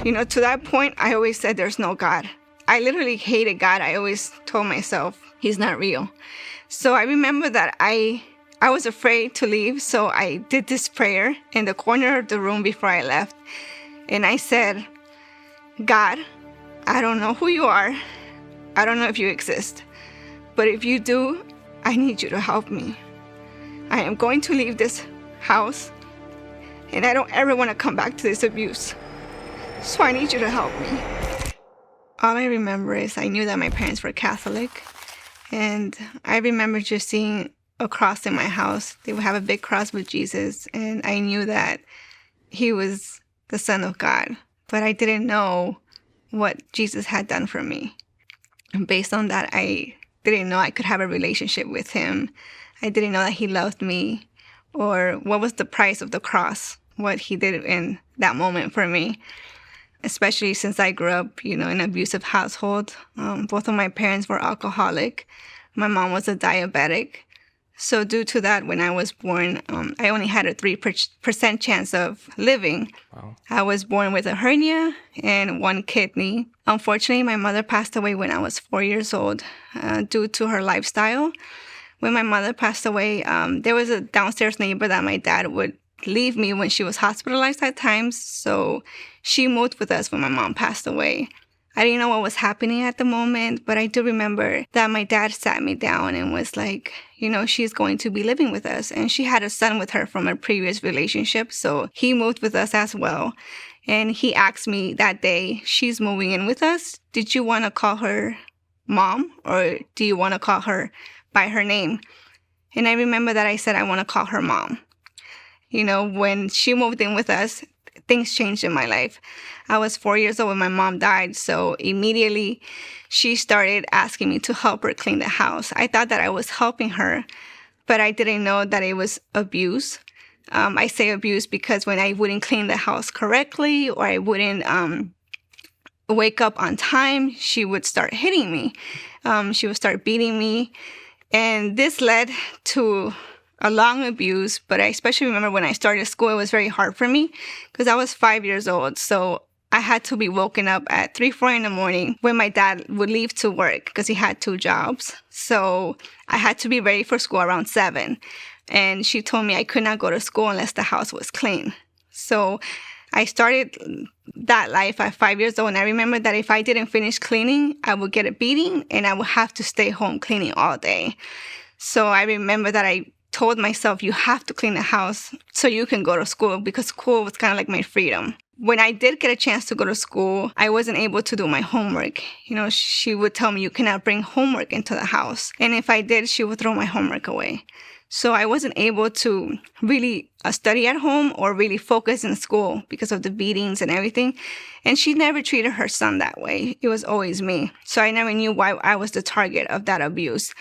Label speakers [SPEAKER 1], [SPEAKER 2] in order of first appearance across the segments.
[SPEAKER 1] To that point, I always said there's no God. I literally hated God. I always told myself he's not real. So I remember that I was afraid to leave, so I did this prayer in the corner of the room before I left. And I said, God, I don't know who you are. I don't know if you exist. But if you do, I need you to help me. I am going to leave this house, and I don't ever want to come back to this abuse. So I need you to help me. All I remember is I knew that my parents were Catholic. And I remember just seeing a cross in my house. They would have a big cross with Jesus. And I knew that he was the Son of God. But I didn't know what Jesus had done for me. And based on that, I didn't know I could have a relationship with him. I didn't know that he loved me, or what was the price of the cross, what he did in that moment for me. Especially since I grew up, in an abusive household. Both of my parents were alcoholic. My mom was a diabetic. So due to that, when I was born, I only had a 3% chance of living.
[SPEAKER 2] Wow.
[SPEAKER 1] I was born with a hernia and one kidney. Unfortunately, my mother passed away when I was 4 years old due to her lifestyle. When my mother passed away, there was a downstairs neighbor that my dad would leave me when she was hospitalized at times. So she moved with us when my mom passed away. I didn't know what was happening at the moment, but I do remember that my dad sat me down and was like, she's going to be living with us. And she had a son with her from a previous relationship. So he moved with us as well. And he asked me that day, she's moving in with us. Did you want to call her mom, or do you want to call her by her name? And I remember that I said, I want to call her mom. When she moved in with us, things changed in my life. I was 4 years old when my mom died, so immediately she started asking me to help her clean the house. I thought that I was helping her, but I didn't know that it was abuse. I say abuse because when I wouldn't clean the house correctly, or I wouldn't wake up on time, she would start hitting me. She would start beating me. And this led to a long abuse, but I especially remember when I started school, it was very hard for me because I was 5 years old. So I had to be woken up at 3, 4 in the morning when my dad would leave to work because he had 2 jobs. So I had to be ready for school around 7. And she told me I could not go to school unless the house was clean. So I started that life at 5 years old. And I remember that if I didn't finish cleaning, I would get a beating and I would have to stay home cleaning all day. So I remember that I told myself, you have to clean the house so you can go to school, because school was kind of like my freedom. When I did get a chance to go to school, I wasn't able to do my homework. She would tell me, you cannot bring homework into the house. And if I did, she would throw my homework away. So I wasn't able to really study at home or really focus in school because of the beatings and everything. And she never treated her son that way. It was always me. So I never knew why I was the target of that abuse.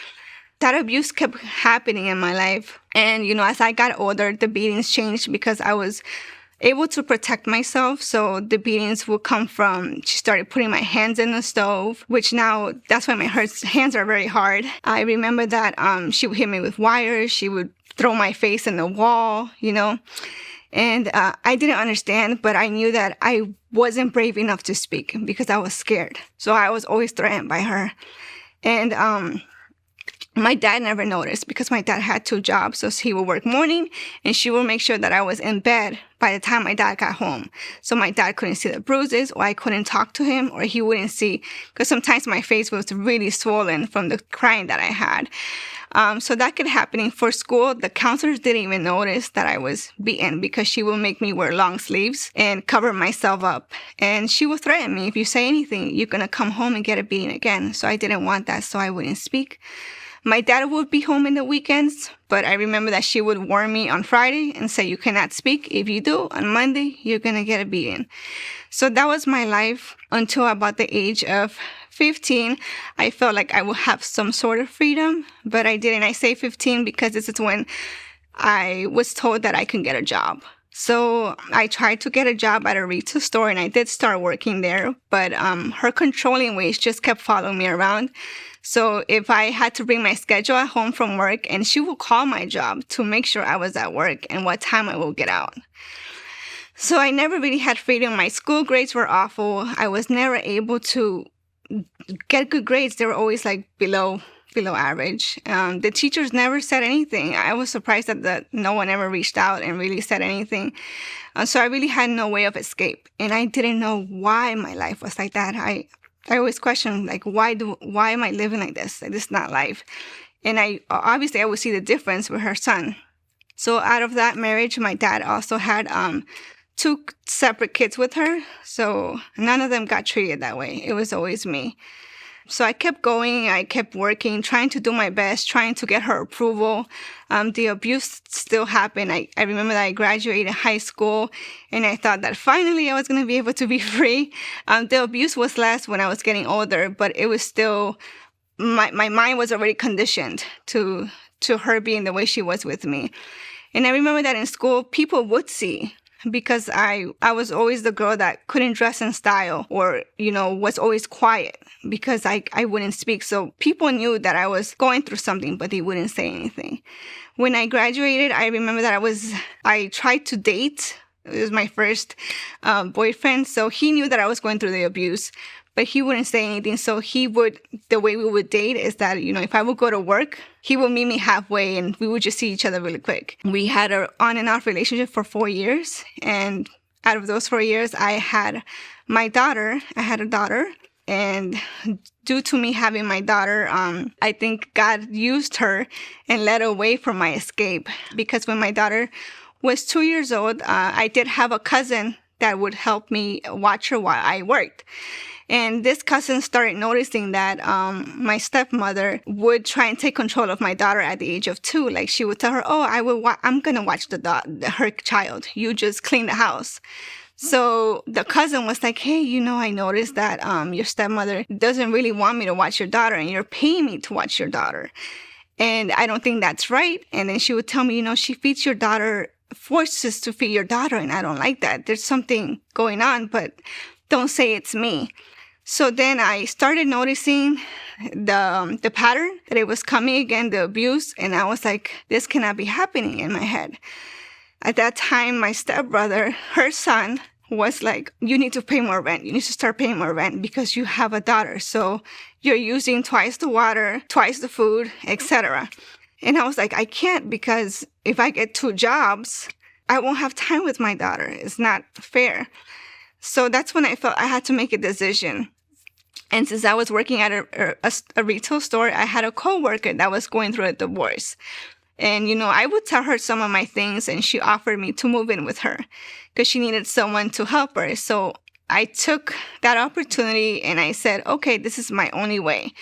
[SPEAKER 1] That abuse kept happening in my life. And, as I got older, the beatings changed because I was able to protect myself. So the beatings would come from, she started putting my hands in the stove, which now, that's why my hands are very hard. I remember that she would hit me with wires. She would throw my face in the wall, And I didn't understand, but I knew that I wasn't brave enough to speak because I was scared. So I was always threatened by her. And my dad never noticed because my dad had 2 jobs. So he would work morning and she would make sure that I was in bed by the time my dad got home. So my dad couldn't see the bruises, or I couldn't talk to him, or he wouldn't see, because sometimes my face was really swollen from the crying that I had. So that kept happening. For school, the counselors didn't even notice that I was beaten because she would make me wear long sleeves and cover myself up. And she would threaten me, if you say anything, you're going to come home and get a beating again. So I didn't want that, so I wouldn't speak. My dad would be home in the weekends, but I remember that she would warn me on Friday and say, you cannot speak. If you do, on Monday, you're going to get a beating. So that was my life until about the age of 15. I felt like I would have some sort of freedom, but I didn't. I say 15 because this is when I was told that I can get a job. So I tried to get a job at a retail store, and I did start working there, but her controlling ways just kept following me around. So if I had to bring my schedule at home from work, and she would call my job to make sure I was at work and what time I will get out. So I never really had freedom. My school grades were awful. I was never able to get good grades. They were always like below average. The teachers never said anything. I was surprised that no one ever reached out and really said anything. So I really had no way of escape, and I didn't know why my life was like that. I always questioned, like, why am I living like this? Like, this is not life. And I would see the difference with her son. So out of that marriage, my dad also had 2 separate kids with her. So none of them got treated that way. It was always me. So I kept going. I kept working, trying to do my best, trying to get her approval. The abuse still happened. I remember that I graduated high school, and I thought that finally I was going to be able to be free. The abuse was less when I was getting older, but it was still, my mind was already conditioned to her being the way she was with me. And I remember that in school, people would see, because I was always the girl that couldn't dress in style, or, was always quiet because I wouldn't speak. So people knew that I was going through something, but they wouldn't say anything. When I graduated, I remember that I tried to date. It was my first boyfriend. So he knew that I was going through the abuse, but he wouldn't say anything. So the way we would date is that, if I would go to work, he would meet me halfway and we would just see each other really quick. We had an on and off relationship for 4 years. And out of those 4 years, I had a daughter. And due to me having my daughter, I think God used her and led away from my escape. Because when my daughter was 2 years old, I did have a cousin that would help me watch her while I worked. And this cousin started noticing that my stepmother would try and take control of my daughter at the age of 2. Like, she would tell her, "Oh, I'm going to watch her child. You just clean the house." So the cousin was like, "Hey, I noticed that your stepmother doesn't really want me to watch your daughter, and you're paying me to watch your daughter. And I don't think that's right." And then she would tell me, "She feeds your daughter, forces to feed your daughter, and I don't like that. There's something going on, but don't say it's me." So then I started noticing the pattern, that it was coming again, the abuse. And I was like, this cannot be happening in my head. At that time, my stepbrother, her son, was like, "You need to pay more rent. You need to start paying more rent because you have a daughter. So you're using twice the water, twice the food, etc." And I was like, I can't, because if I get 2 jobs, I won't have time with my daughter. It's not fair. So that's when I felt I had to make a decision. And since I was working at a retail store, I had a coworker that was going through a divorce. And, I would tell her some of my things, and she offered me to move in with her because she needed someone to help her. So I took that opportunity and I said, okay, this is my only way.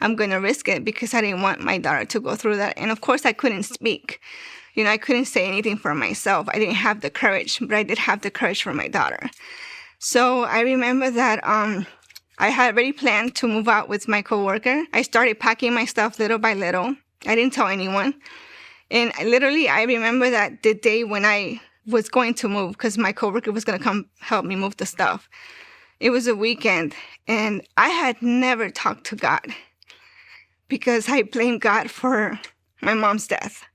[SPEAKER 1] I'm going to risk it because I didn't want my daughter to go through that. And of course, I couldn't speak. I couldn't say anything for myself. I didn't have the courage, but I did have the courage for my daughter. So I remember that I had already planned to move out with my coworker. I started packing my stuff little by little. I didn't tell anyone. And literally, I remember that the day when I was going to move, because my coworker was going to come help me move the stuff. It was a weekend, and I had never talked to God because I blamed God for my mom's death.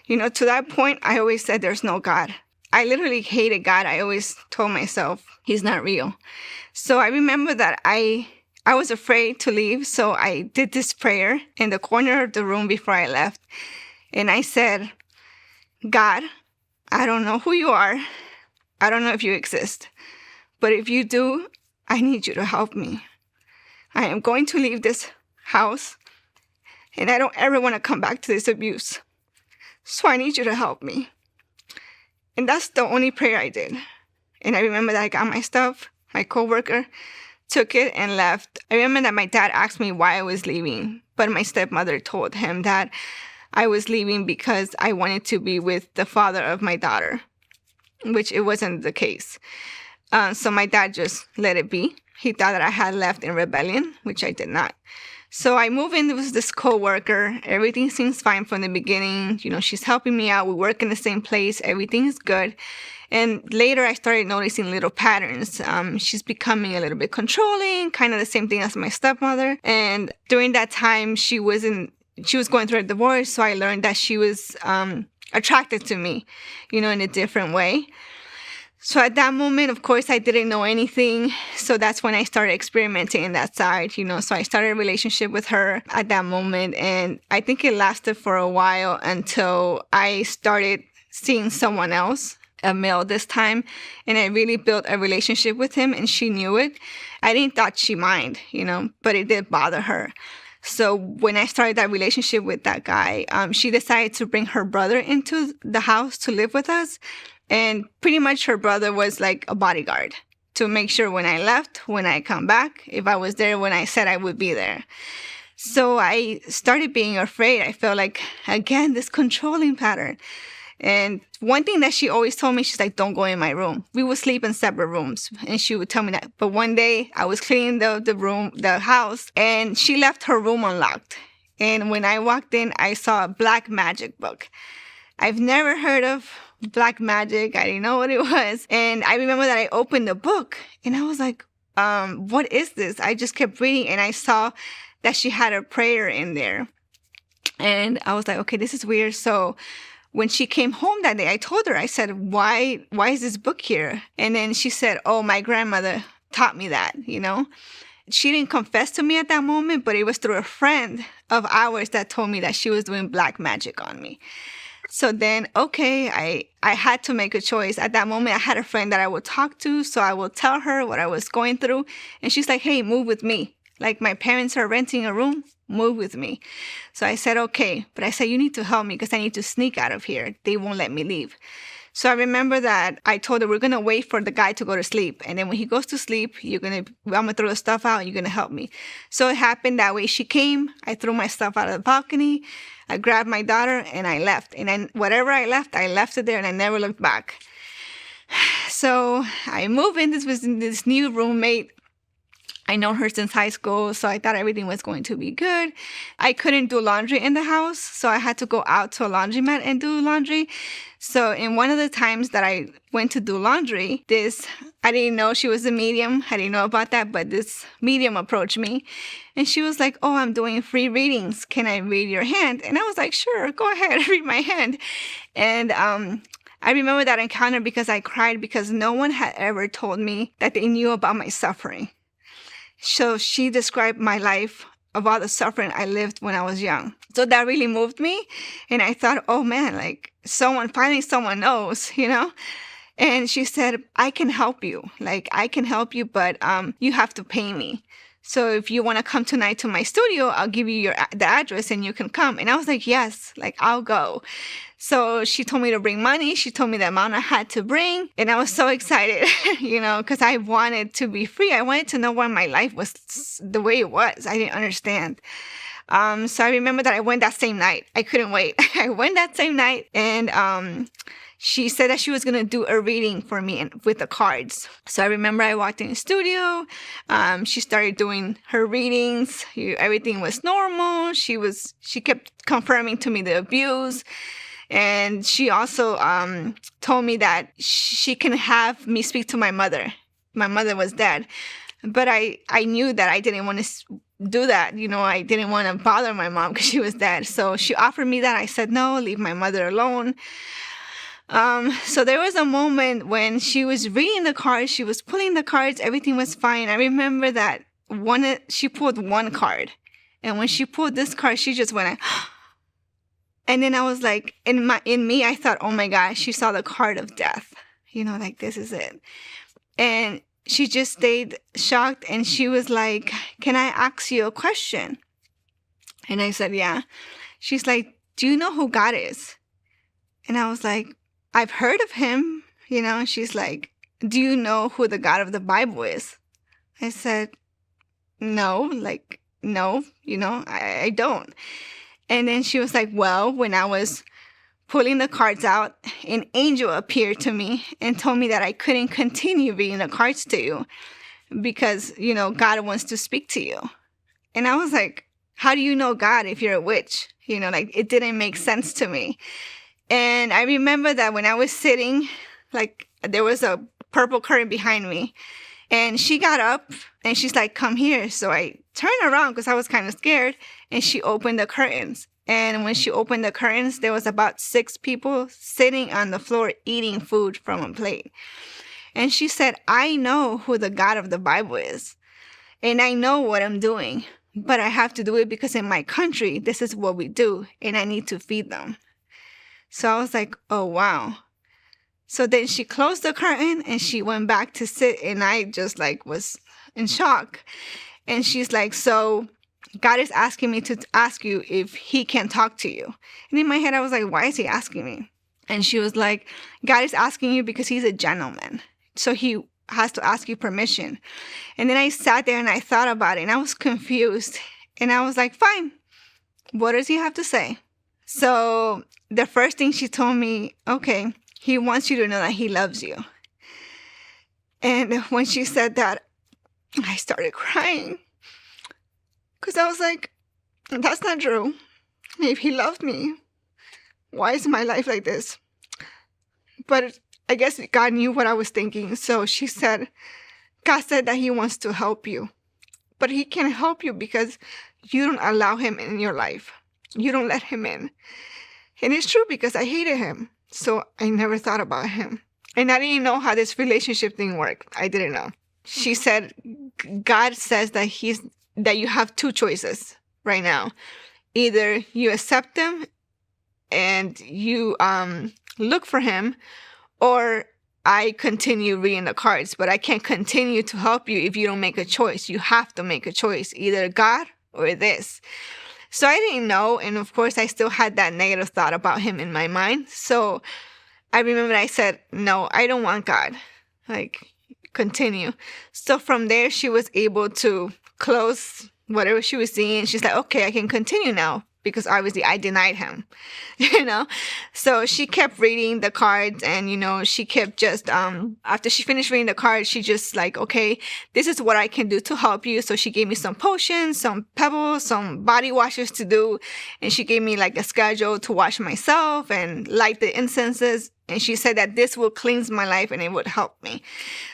[SPEAKER 1] To that point, I always said there's no God. I literally hated God. I always told myself he's not real. So I remember that I was afraid to leave. So I did this prayer in the corner of the room before I left. And I said, "God, I don't know who you are. I don't know if you exist. But if you do, I need you to help me. I am going to leave this house, and I don't ever want to come back to this abuse. So I need you to help me." And that's the only prayer I did. And I remember that I got my stuff. My coworker took it and left. I remember that my dad asked me why I was leaving, but my stepmother told him that I was leaving because I wanted to be with the father of my daughter, which it wasn't the case. So my dad just let it be. He thought that I had left in rebellion, which I did not. So I moved in with this coworker. Everything seems fine from the beginning. She's helping me out. We work in the same place. Everything is good. And later I started noticing little patterns. She's becoming a little bit controlling, kind of the same thing as my stepmother. And during that time, she was going through a divorce. So I learned that she was attracted to me, in a different way. So at that moment, of course, I didn't know anything. So that's when I started experimenting in that side, So I started a relationship with her at that moment. And I think it lasted for a while until I started seeing someone else, a male this time. And I really built a relationship with him, and she knew it. I didn't thought she mind, but it did bother her. So when I started that relationship with that guy, she decided to bring her brother into the house to live with us. And pretty much her brother was like a bodyguard to make sure when I left, when I come back, if I was there when I said I would be there. So I started being afraid. I felt like, again, this controlling pattern. And one thing that she always told me, she's like, don't go in my room. We would sleep in separate rooms. And she would tell me that. But one day I was cleaning the house, and she left her room unlocked. And when I walked in, I saw a black magic book. I've never heard of black magic. I didn't know what it was. And I remember that I opened the book and I was like, what is this? I just kept reading, and I saw that she had a prayer in there. And I was like, okay, this is weird. So when she came home that day, I told her, I said, why is this book here? And then she said, oh, my grandmother taught me that, She didn't confess to me at that moment, but it was through a friend of ours that told me that she was doing black magic on me. So then, okay, I had to make a choice. At that moment, I had a friend that I would talk to, so I would tell her what I was going through. And she's like, hey, move with me. Like, my parents are renting a room, move with me. So I said, okay. But I said, you need to help me because I need to sneak out of here. They won't let me leave. So I remember that I told her, we're going to wait for the guy to go to sleep. And then when he goes to sleep, I'm going to throw the stuff out. You're going to help me. So it happened that way. She came. I threw my stuff out of the balcony. I grabbed my daughter and I left. And then whatever I left it there, and I never looked back. So I moved in. This was this new roommate. I know her since high school, so I thought everything was going to be good. I couldn't do laundry in the house, so I had to go out to a laundromat and do laundry. So in one of the times that I went to do laundry, I didn't know she was a medium. I didn't know about that, but this medium approached me. And she was like, oh, I'm doing free readings. Can I read your hand? And I was like, sure, go ahead, read my hand. And I remember that encounter because I cried because no one had ever told me that they knew about my suffering. So she described my life of all the suffering I lived when I was young. So that really moved me. And I thought, oh man, like finally someone knows, And she said, I can help you. Like, I can help you, but you have to pay me. So if you want to come tonight to my studio, I'll give you the address and you can come. And I was like, yes, like I'll go. So she told me to bring money. She told me the amount I had to bring. And I was so excited, because I wanted to be free. I wanted to know why my life was the way it was. I didn't understand. So I remember that I went that same night. I couldn't wait. I went that same night, and she said that she was going to do a reading for me with the cards. So I remember I walked in the studio. She started doing her readings. Everything was normal. She kept confirming to me the abuse. And she also told me that she can have me speak to my mother. My mother was dead. But I knew that I didn't want to do that. I didn't want to bother my mom because she was dead. So she offered me that. I said, no, leave my mother alone. So there was a moment when she was reading the cards. She was pulling the cards. Everything was fine. I remember that she pulled one card. And when she pulled this card, she just went, and then I was like, in me, I thought, oh my gosh, she saw the card of death. Like, this is it. And she just stayed shocked, and she was like, can I ask you a question? And I said, yeah. She's like, do you know who God is? And I was like, I've heard of him, She's like, do you know who the God of the Bible is? I said, no, I don't. And then she was like, well, when I was pulling the cards out, an angel appeared to me and told me that I couldn't continue reading the cards to you because, God wants to speak to you. And I was like, how do you know God if you're a witch? It didn't make sense to me. And I remember that when I was sitting, there was a purple curtain behind me. And she got up and she's like, come here. So I turned around because I was kind of scared. And she opened the curtains. And when she opened the curtains, there was about 6 people sitting on the floor eating food from a plate. And she said, I know who the God of the Bible is. And I know what I'm doing. But I have to do it because in my country, this is what we do. And I need to feed them. So I was like, oh, wow. So then she closed the curtain and she went back to sit. And I just like was in shock. And she's like, so God is asking me to ask you if he can talk to you. And in my head, I was like, why is he asking me? And she was like, God is asking you because he's a gentleman. So he has to ask you permission. And then I sat there and I thought about it and I was confused. And I was like, fine. What does he have to say? So the first thing she told me, okay, he wants you to know that he loves you. And when she said that, I started crying. Because I was like, that's not true. If he loved me, why is my life like this? But I guess God knew what I was thinking. So she said, God said that he wants to help you. But he can't help you because you don't allow him in your life. You don't let him in. And it's true because I hated him. So I never thought about him. And I didn't know how this relationship thing worked. I didn't know. She said, God says that you have two choices right now. Either you accept him and you look for him, or I continue reading the cards. But I can't continue to help you if you don't make a choice. You have to make a choice, either God or this. So I didn't know. And of course, I still had that negative thought about him in my mind. So I remember I said, no, I don't want God. Like, continue. So from there, she was able to close whatever she was seeing. She's like, okay, I can continue now. Because obviously I denied him, So she kept reading the cards and, she kept just, after she finished reading the cards, she just like, okay, this is what I can do to help you. So she gave me some potions, some pebbles, some body washes to do. And she gave me like a schedule to wash myself and light the incenses. And she said that this will cleanse my life and it would help me.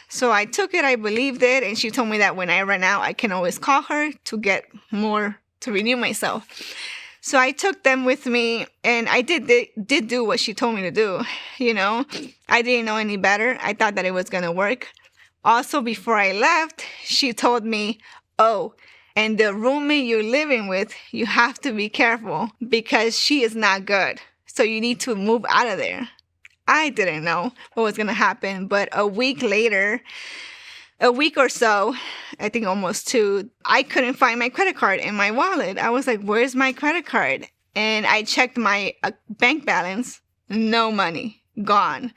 [SPEAKER 1] So I took it, I believed it. And she told me that when I run out, I can always call her to get more, to renew myself. So I took them with me and I did do what she told me to do, I didn't know any better. I thought that it was going to work. Also, before I left, she told me, oh, and the roommate you're living with, you have to be careful because she is not good. So you need to move out of there. I didn't know what was going to happen, but a week or so, I think almost 2, I couldn't find my credit card in my wallet. I was like, where's my credit card? And I checked my bank balance. No money. Gone.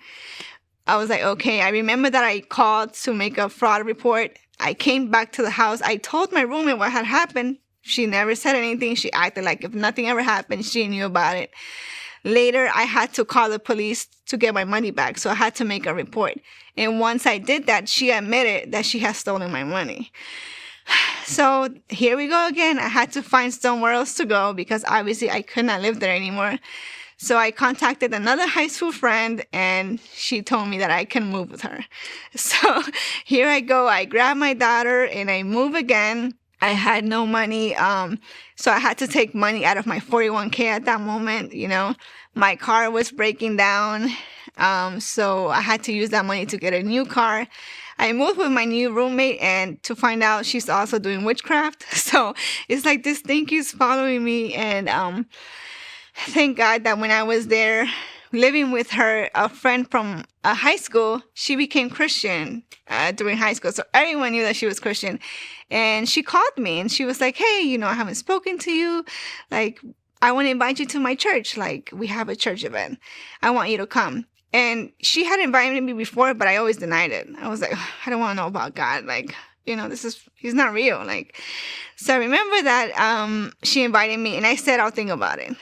[SPEAKER 1] I was like, okay. I remember that I called to make a fraud report. I came back to the house. I told my roommate what had happened. She never said anything. She acted like if nothing ever happened, she knew about it. Later, I had to call the police to get my money back. So I had to make a report. And once I did that, she admitted that she had stolen my money. So here we go again. I had to find somewhere else to go because obviously I could not live there anymore. So I contacted another high school friend and she told me that I can move with her. So here I go. I grab my daughter and I move again. I had no money. So I had to take money out of my 401k at that moment. My car was breaking down. So I had to use that money to get a new car. I moved with my new roommate and to find out she's also doing witchcraft. So it's like this thing keeps following me. And thank God that when I was there living with her, a friend from high school, she became Christian during high school. So everyone knew that she was Christian. And she called me and she was like, hey, I haven't spoken to you. Like, I want to invite you to my church. Like, we have a church event. I want you to come. And she had invited me before, but I always denied it. I was like, I don't want to know about God. Like, he's not real. Like, so I remember that she invited me and I said, I'll think about it,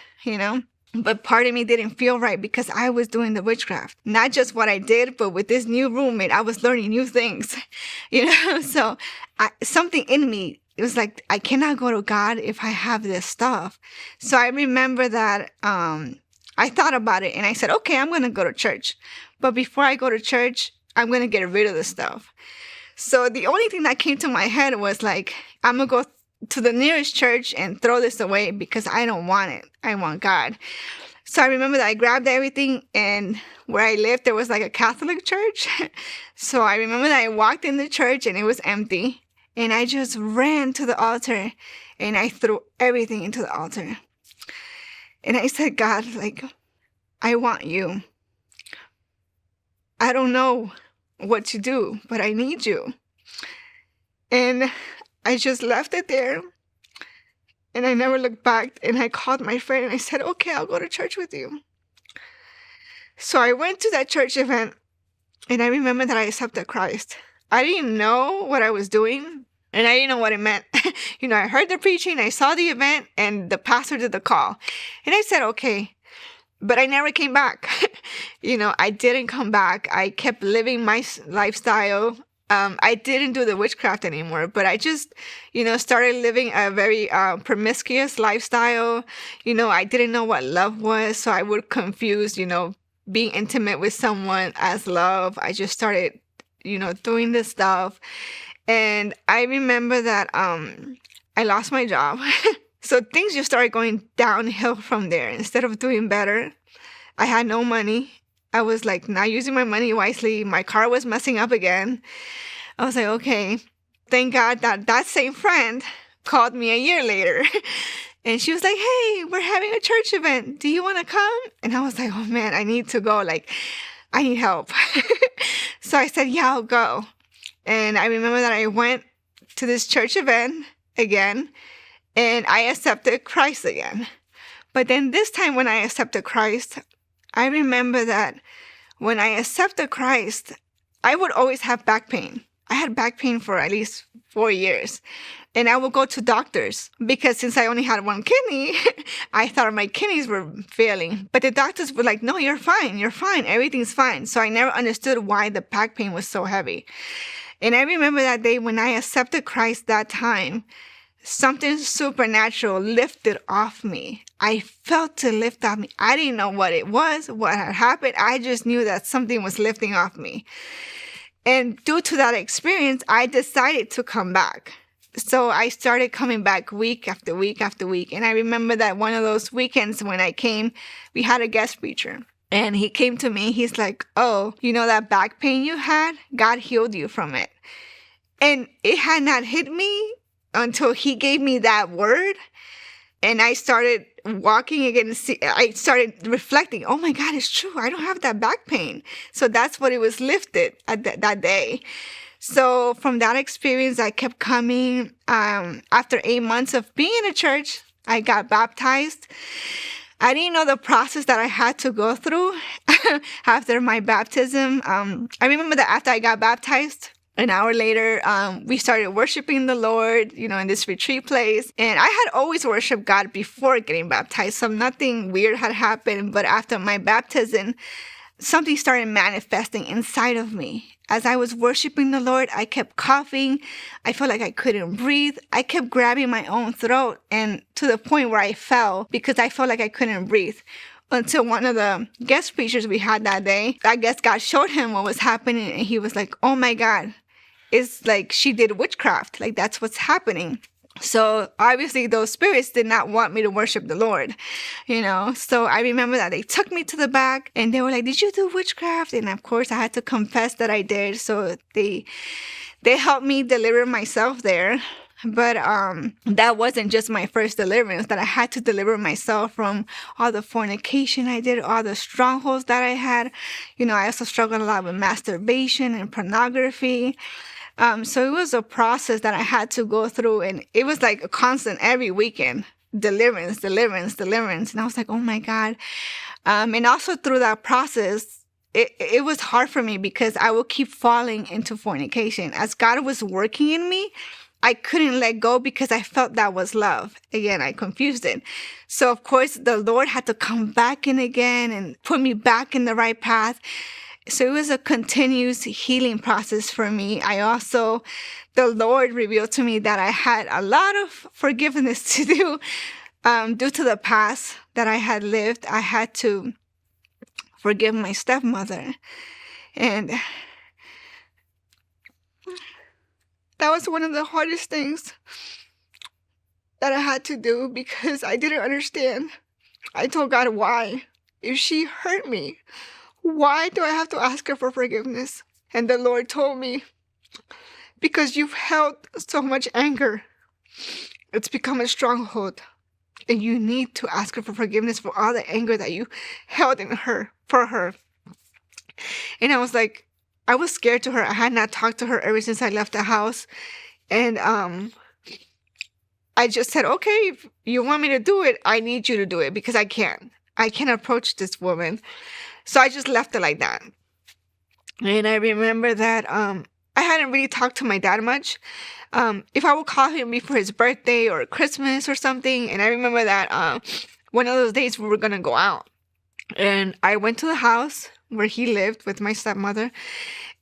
[SPEAKER 1] But part of me didn't feel right because I was doing the witchcraft. Not just what I did, but with this new roommate, I was learning new things, So something in me, it was like, I cannot go to God if I have this stuff. So I remember that I thought about it and I said, okay, I'm going to go to church. But before I go to church, I'm going to get rid of the stuff. So the only thing that came to my head was like, I'm going to go to the nearest church and throw this away because I don't want it. I want God. So I remember that I grabbed everything, and where I lived, there was like a Catholic church. So I remember that I walked in the church and it was empty. And I just ran to the altar and I threw everything into the altar. And I said, God, like, I want you. I don't know what to do, but I need you. And I just left it there. And I never looked back. And I called my friend and I said, okay, I'll go to church with you. So I went to that church event, and I remember that I accepted Christ. I didn't know what I was doing, and I didn't know what it meant. I heard the preaching, I saw the event, and the pastor did the call. And I said, okay. But I never came back. I didn't come back. I kept living my lifestyle. I didn't do the witchcraft anymore, but I just, started living a very promiscuous lifestyle. I didn't know what love was, so I would confuse, being intimate with someone as love. I just started, doing this stuff. And I remember that I lost my job. So things just started going downhill from there. Instead of doing better, I had no money. I was like not using my money wisely. My car was messing up again. I was like, okay, thank God that same friend called me a year later. And she was like, hey, we're having a church event. Do you want to come? And I was like, oh man, I need to go. Like, I need help. So I said, yeah, I'll go. And I remember that I went to this church event again, and I accepted Christ again. But then this time when I accepted Christ, I remember that when I accepted Christ, I would always have back pain. I had back pain for at least 4 years. And I would go to doctors because since I only had one kidney, I thought my kidneys were failing. But the doctors were like, no, you're fine. You're fine. Everything's fine. So I never understood why the back pain was so heavy. And I remember that day when I accepted Christ that time, something supernatural lifted off me. I felt it lift off me. I didn't know what it was, what had happened. I just knew that something was lifting off me. And due to that experience, I decided to come back. So I started coming back week after week after week. And I remember that one of those weekends when I came, we had a guest preacher. And he came to me. He's like, oh, that back pain you had? God healed you from it. And it had not hit me until he gave me that word. And I started walking again. I started reflecting, oh my God, it's true. I don't have that back pain. So that's what it was lifted at that day. So from that experience, I kept coming. After 8 months of being in a church, I got baptized. I didn't know the process that I had to go through after my baptism. I remember that after I got baptized, an hour later, we started worshiping the Lord, in this retreat place. And I had always worshiped God before getting baptized. So nothing weird had happened. But after my baptism, something started manifesting inside of me. As I was worshiping the Lord, I kept coughing. I felt like I couldn't breathe. I kept grabbing my own throat, and to the point where I fell because I felt like I couldn't breathe. Until one of the guest preachers we had that day, I guess God showed him what was happening, and he was like, oh my God, it's like she did witchcraft. Like that's what's happening. So obviously those spirits did not want me to worship the Lord, So I remember that they took me to the back and they were like, did you do witchcraft? And of course I had to confess that I did. So they helped me deliver myself there. But that wasn't just my first deliverance, that I had to deliver myself from all the fornication I did, all the strongholds that I had. I also struggled a lot with masturbation and pornography. So it was a process that I had to go through, and it was like a constant every weekend, deliverance. And I was like, oh my God. And also through that process, it was hard for me because I would keep falling into fornication. As God was working in me, I couldn't let go because I felt that was love. Again, I confused it. So of course, the Lord had to come back in again and put me back in the right path. So it was a continuous healing process for me. The Lord revealed to me that I had a lot of forgiveness to do due to the past that I had lived. I had to forgive my stepmother. And that was one of the hardest things that I had to do because I didn't understand. I told God why. if she hurt me, why do I have to ask her for forgiveness? And the Lord told me, because you've held so much anger, it's become a stronghold. And you need to ask her for forgiveness for all the anger that you held in her, for her. And I was like, I was scared to her. I had not talked to her ever since I left the house. And I just said, okay, if you want me to do it, I need you to do it because I can't. I can't approach this woman. So I just left it like that. And I remember that I hadn't really talked to my dad much. If I would call him before his birthday or Christmas or something, and I remember that one of those days we were going to go out. And I went to the house where he lived with my stepmother,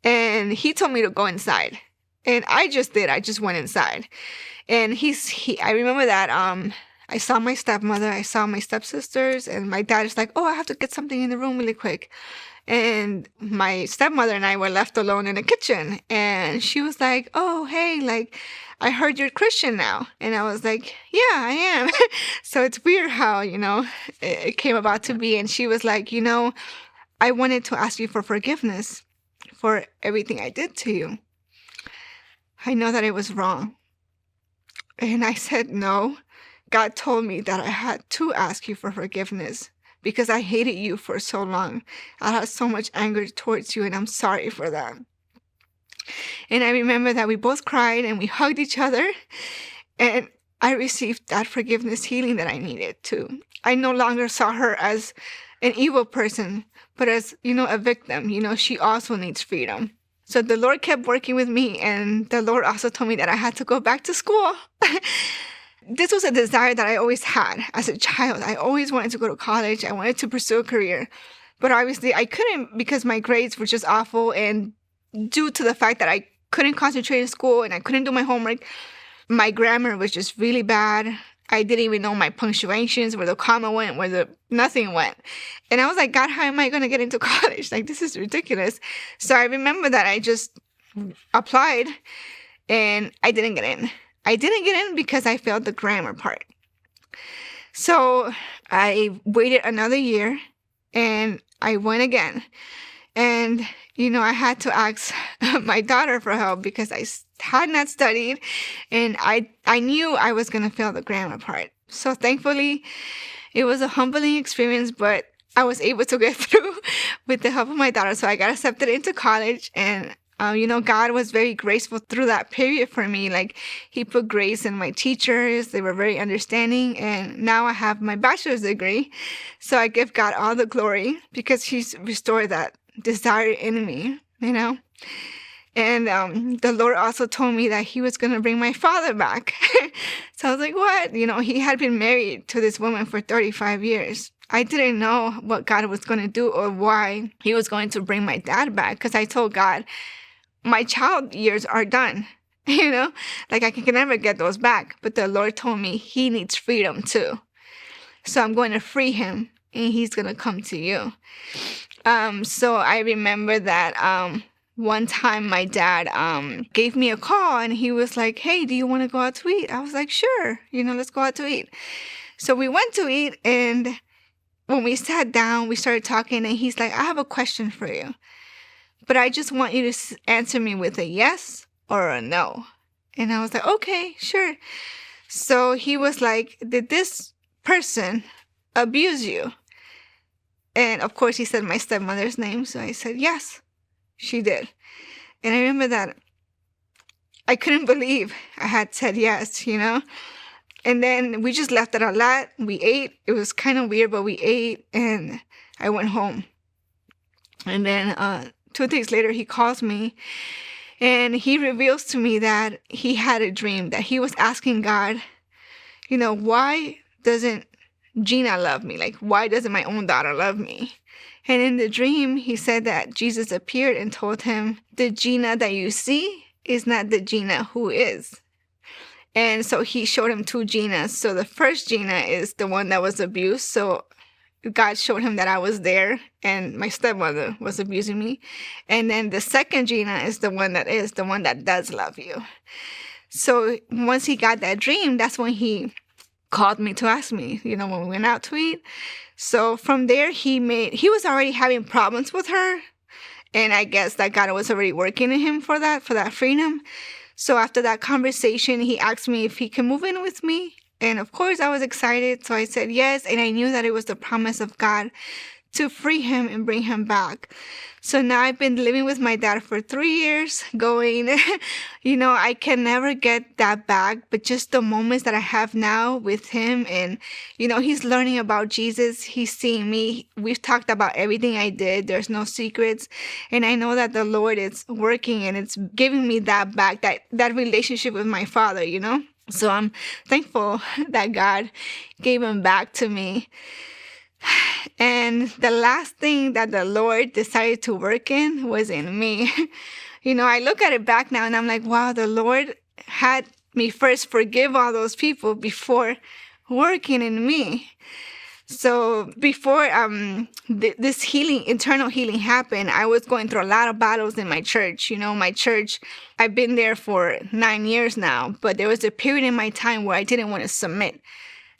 [SPEAKER 1] and he told me to go inside. And I just did. I just went inside. And I remember that I saw my stepmother, I saw my stepsisters, and my dad is like, oh, I have to get something in the room really quick. And my stepmother and I were left alone in the kitchen. And she was like, oh, hey, like, I heard you're Christian now. And I was like, yeah, I am. So it's weird how, it came about to be. And she was like, I wanted to ask you for forgiveness for everything I did to you. I know that it was wrong. And I said, no. God told me that I had to ask you for forgiveness because I hated you for so long. I had so much anger towards you, and I'm sorry for that. And I remember that we both cried and we hugged each other, and I received that forgiveness healing that I needed too. I no longer saw her as an evil person, but as, a victim. She also needs freedom. So the Lord kept working with me, and the Lord also told me that I had to go back to school. This was a desire that I always had as a child. I always wanted to go to college. I wanted to pursue a career. But obviously I couldn't because my grades were just awful. And due to the fact that I couldn't concentrate in school and I couldn't do my homework, my grammar was just really bad. I didn't even know my punctuations, where the comma went, nothing went. And I was like, God, how am I going to get into college? Like, this is ridiculous. So I remember that I just applied and I didn't get in. I didn't get in because I failed the grammar part. So I waited another year and I went again. And, I had to ask my daughter for help because I had not studied and I knew I was going to fail the grammar part. So thankfully, it was a humbling experience, but I was able to get through with the help of my daughter. So I got accepted into college, and God was very graceful through that period for me. Like, he put grace in my teachers. They were very understanding. And now I have my bachelor's degree. So I give God all the glory because he's restored that desire in me, And the Lord also told me that he was going to bring my father back. So I was like, what? He had been married to this woman for 35 years. I didn't know what God was going to do or why he was going to bring my dad back, because I told God, my child years are done, like I can never get those back. But the Lord told me he needs freedom too. So I'm going to free him and he's going to come to you. So I remember that one time my dad gave me a call and he was like, hey, do you want to go out to eat? I was like, sure, let's go out to eat. So we went to eat, and when we sat down, we started talking, and he's like, I have a question for you, but I just want you to answer me with a yes or a no. And I was like, okay, sure. So he was like, did this person abuse you? And of course he said my stepmother's name. So I said, yes, she did. And I remember that I couldn't believe I had said yes, And then we just left it a lot. We ate. It was kind of weird, but we ate, and I went home. And then 2 days later, he calls me, and he reveals to me that he had a dream, that he was asking God, why doesn't Gina love me? Like, why doesn't my own daughter love me? And in the dream, he said that Jesus appeared and told him, the Gina that you see is not the Gina who is. And so he showed him 2 Ginas. So the first Gina is the one that was abused. So God showed him that I was there and my stepmother was abusing me. And then the second Gina is the one that does love you. So once he got that dream, that's when he called me to ask me, when we went out to eat. So from there, he was already having problems with her. And I guess that God was already working in him for that freedom. So after that conversation, he asked me if he can move in with me. And of course, I was excited. So I said yes. And I knew that it was the promise of God to free him and bring him back. So now I've been living with my dad for 3 years, going, I can never get that back, but just the moments that I have now with him, and, he's learning about Jesus. He's seeing me. We've talked about everything I did. There's no secrets. And I know that the Lord is working and it's giving me that back, that relationship with my father, So I'm thankful that God gave him back to me. And the last thing that the Lord decided to work in was in me. I look at it back now and I'm like, wow, the Lord had me first forgive all those people before working in me. So before this internal healing happened, I was going through a lot of battles in my church. My church, I've been there for 9 years now, but there was a period in my time where I didn't want to submit.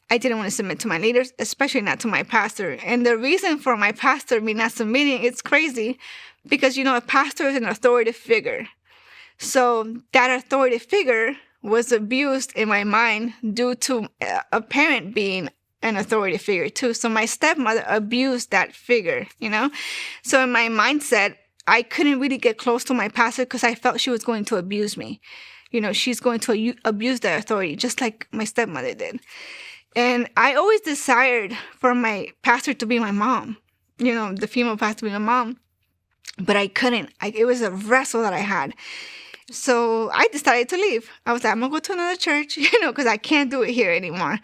[SPEAKER 1] I didn't want to submit to my leaders, especially not to my pastor. And the reason for my pastor me not submitting, it's crazy because, a pastor is an authoritative figure. So that authoritative figure was abused in my mind due to a parent being an authoritative figure too. So my stepmother abused that figure, So in my mindset, I couldn't really get close to my pastor because I felt she was going to abuse me. She's going to abuse that authority, just like my stepmother did. And I always desired for my pastor to be my mom, the female pastor to be my mom, but I couldn't. It was a wrestle that I had. So I decided to leave. I was like, I'm going to go to another church, because I can't do it here anymore,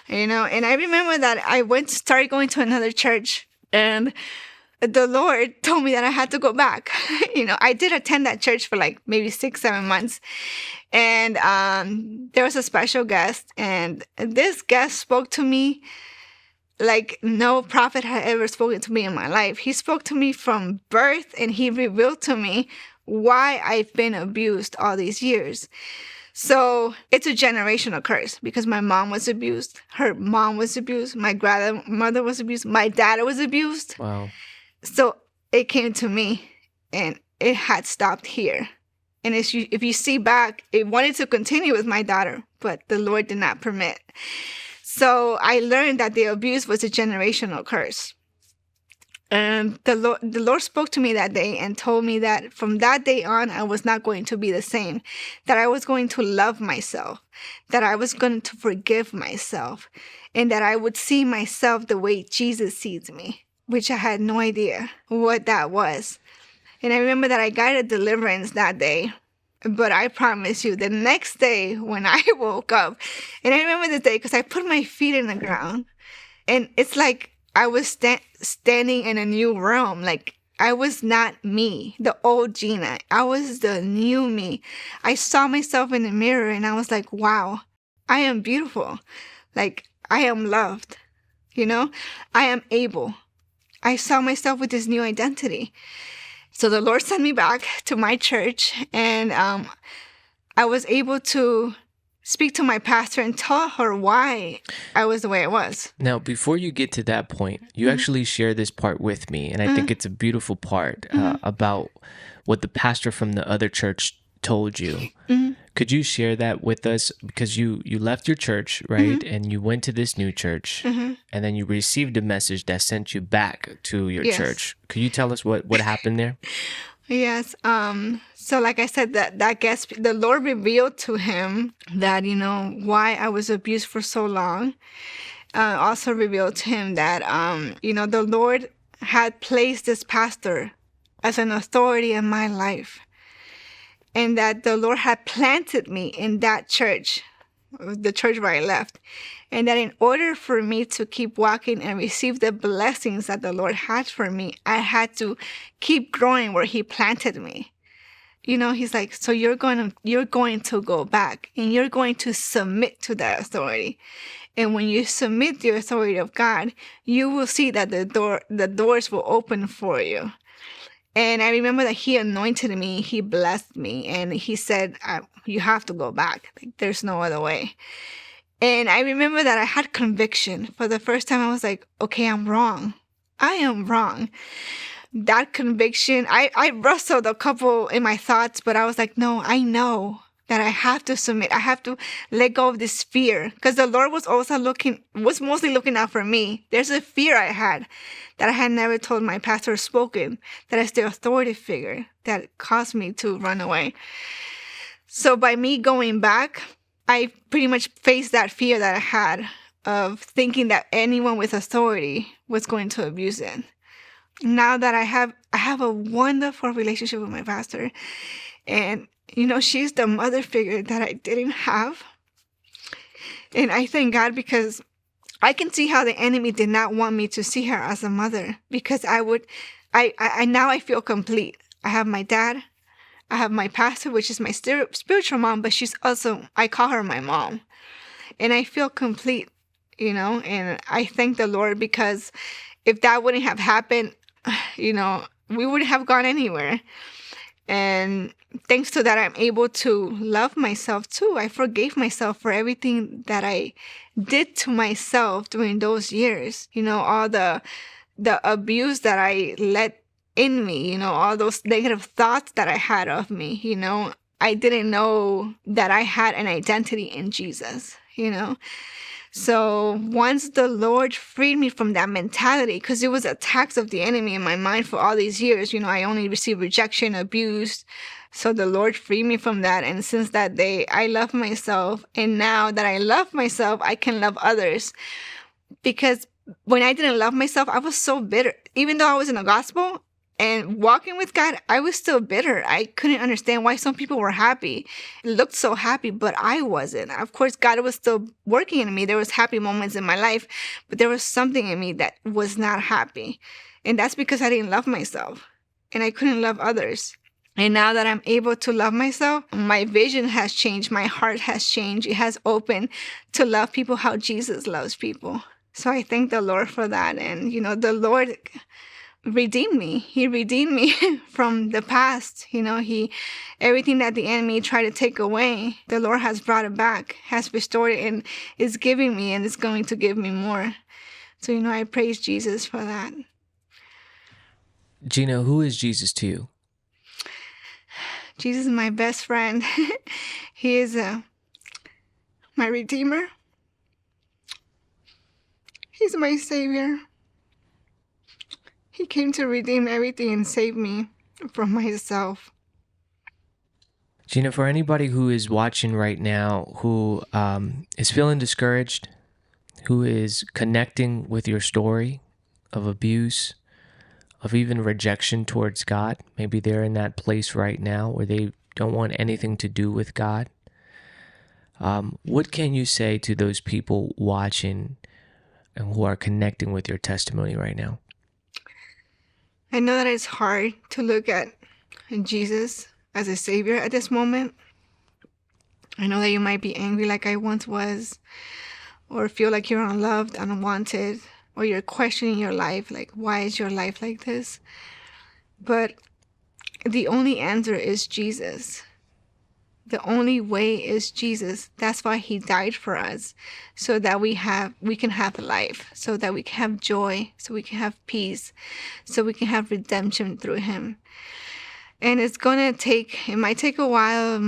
[SPEAKER 1] And I remember that I started going to another church, and the Lord told me that I had to go back. I did attend that church for like maybe 6-7 months. And there was a special guest, and this guest spoke to me like no prophet had ever spoken to me in my life. He spoke to me from birth, and he revealed to me why I've been abused all these years. So it's a generational curse because my mom was abused, her mom was abused, my grandmother was abused, my dad was abused.
[SPEAKER 2] Wow.
[SPEAKER 1] So it came to me, and it had stopped here. And if you see back, it wanted to continue with my daughter, but the Lord did not permit. So I learned that the abuse was a generational curse. And the Lord spoke to me that day and told me that from that day on, I was not going to be the same, that I was going to love myself, that I was going to forgive myself, and that I would see myself the way Jesus sees me, which I had no idea what that was. And I remember that I got a deliverance that day. But I promise you, the next day when I woke up, and I remember the day because I put my feet in the ground, and it's like I was standing in a new realm. Like I was not me, the old Gina. I was the new me. I saw myself in the mirror, and I was like, wow, I am beautiful. Like I am loved. I am able. I saw myself with this new identity. So the Lord sent me back to my church, and I was able to speak to my pastor and tell her why I was the way I was.
[SPEAKER 2] Now, before you get to that point, you actually share this part with me, and I think it's a beautiful part about what the pastor from the other church told you. Could you share that with us? Because you left your church, right? And you went to this new church, and then you received a message that sent you back to your church. Could you tell us what happened there?
[SPEAKER 1] Yes. So like I said, that guest, the Lord revealed to him that, why I was abused for so long. Also revealed to him that, the Lord had placed this pastor as an authority in my life. And that the Lord had planted me in that church, the church where I left. And that in order for me to keep walking and receive the blessings that the Lord had for me, I had to keep growing where He planted me. He's like, so you're going to go back and you're going to submit to that authority. And when you submit to the authority of God, you will see that the doors will open for you. And I remember that He anointed me, He blessed me, and He said, you have to go back. Like, there's no other way. And I remember that I had conviction. For the first time, I was like, okay, I'm wrong. I am wrong. That conviction, I wrestled a couple in my thoughts, but I was like, no, I know that I have to submit. I have to let go of this fear, because the Lord was mostly looking out for me. There's a fear I had that I had never told my pastor or spoken, that is the authority figure that caused me to run away. So by me going back, I pretty much faced that fear that I had of thinking that anyone with authority was going to abuse it. Now that I have a wonderful relationship with my pastor, and she's the mother figure that I didn't have. And I thank God, because I can see how the enemy did not want me to see her as a mother, because now I feel complete. I have my dad, I have my pastor, which is my spiritual mom, but she's also, I call her my mom. And I feel complete, and I thank the Lord, because if that wouldn't have happened, we wouldn't have gone anywhere. And thanks to that, I'm able to love myself too. I forgave myself for everything that I did to myself during those years. All the abuse that I let in me, all those negative thoughts that I had of me, I didn't know that I had an identity in Jesus, So once the Lord freed me from that mentality, because it was attacks of the enemy in my mind for all these years, I only received rejection, abuse. So the Lord freed me from that. And since that day, I love myself. And now that I love myself, I can love others. Because when I didn't love myself, I was so bitter. Even though I was in the gospel and walking with God, I was still bitter. I couldn't understand why some people were happy. It looked so happy, but I wasn't. Of course, God was still working in me. There was happy moments in my life, but there was something in me that was not happy. And that's because I didn't love myself and I couldn't love others. And now that I'm able to love myself, my vision has changed. My heart has changed. It has opened to love people how Jesus loves people. So I thank the Lord for that. And, the Lord redeemed me. He redeemed me from the past. Everything that the enemy tried to take away, the Lord has brought it back, has restored it, and is giving me, and is going to give me more. So, I praise Jesus for that.
[SPEAKER 2] Gina, who is Jesus to you?
[SPEAKER 1] Jesus is my best friend. He is my Redeemer. He's my Savior. He came to redeem everything and save me from myself.
[SPEAKER 2] Gina, for anybody who is watching right now, who is feeling discouraged, who is connecting with your story of abuse, of even rejection towards God, maybe they're in that place right now where they don't want anything to do with God. What can you say to those people watching and who are connecting with your testimony right now?
[SPEAKER 1] I know that it's hard to look at Jesus as a Savior at this moment. I know that you might be angry like I once was, or feel like you're unloved, unwanted, or you're questioning your life, like, why is your life like this? But the only answer is Jesus. The only way is Jesus. That's why he died for us, so that we can have life, so that we can have joy, so we can have peace, so we can have redemption through him. And it might take a while,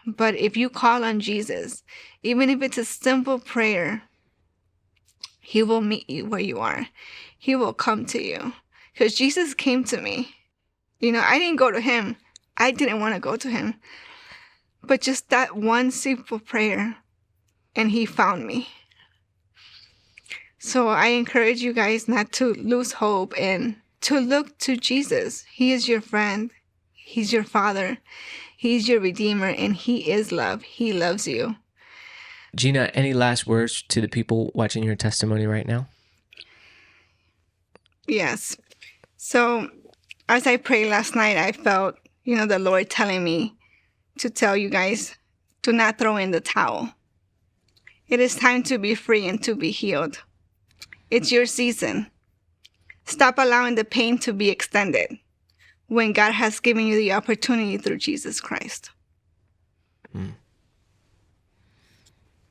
[SPEAKER 1] but if you call on Jesus, even if it's a simple prayer, he will meet you where you are. He will come to you. Because Jesus came to me. I didn't go to him. I didn't want to go to him. But just that one simple prayer, and he found me. So I encourage you guys not to lose hope and to look to Jesus. He is your friend. He's your Father. He's your Redeemer, and he is love. He loves you.
[SPEAKER 2] Gina, any last words to the people watching your testimony right now?
[SPEAKER 1] Yes. So as I prayed last night, I felt, the Lord telling me to tell you guys to not throw in the towel. It is time to be free and to be healed. It's your season. Stop allowing the pain to be extended when God has given you the opportunity through Jesus Christ.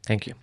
[SPEAKER 2] Thank you.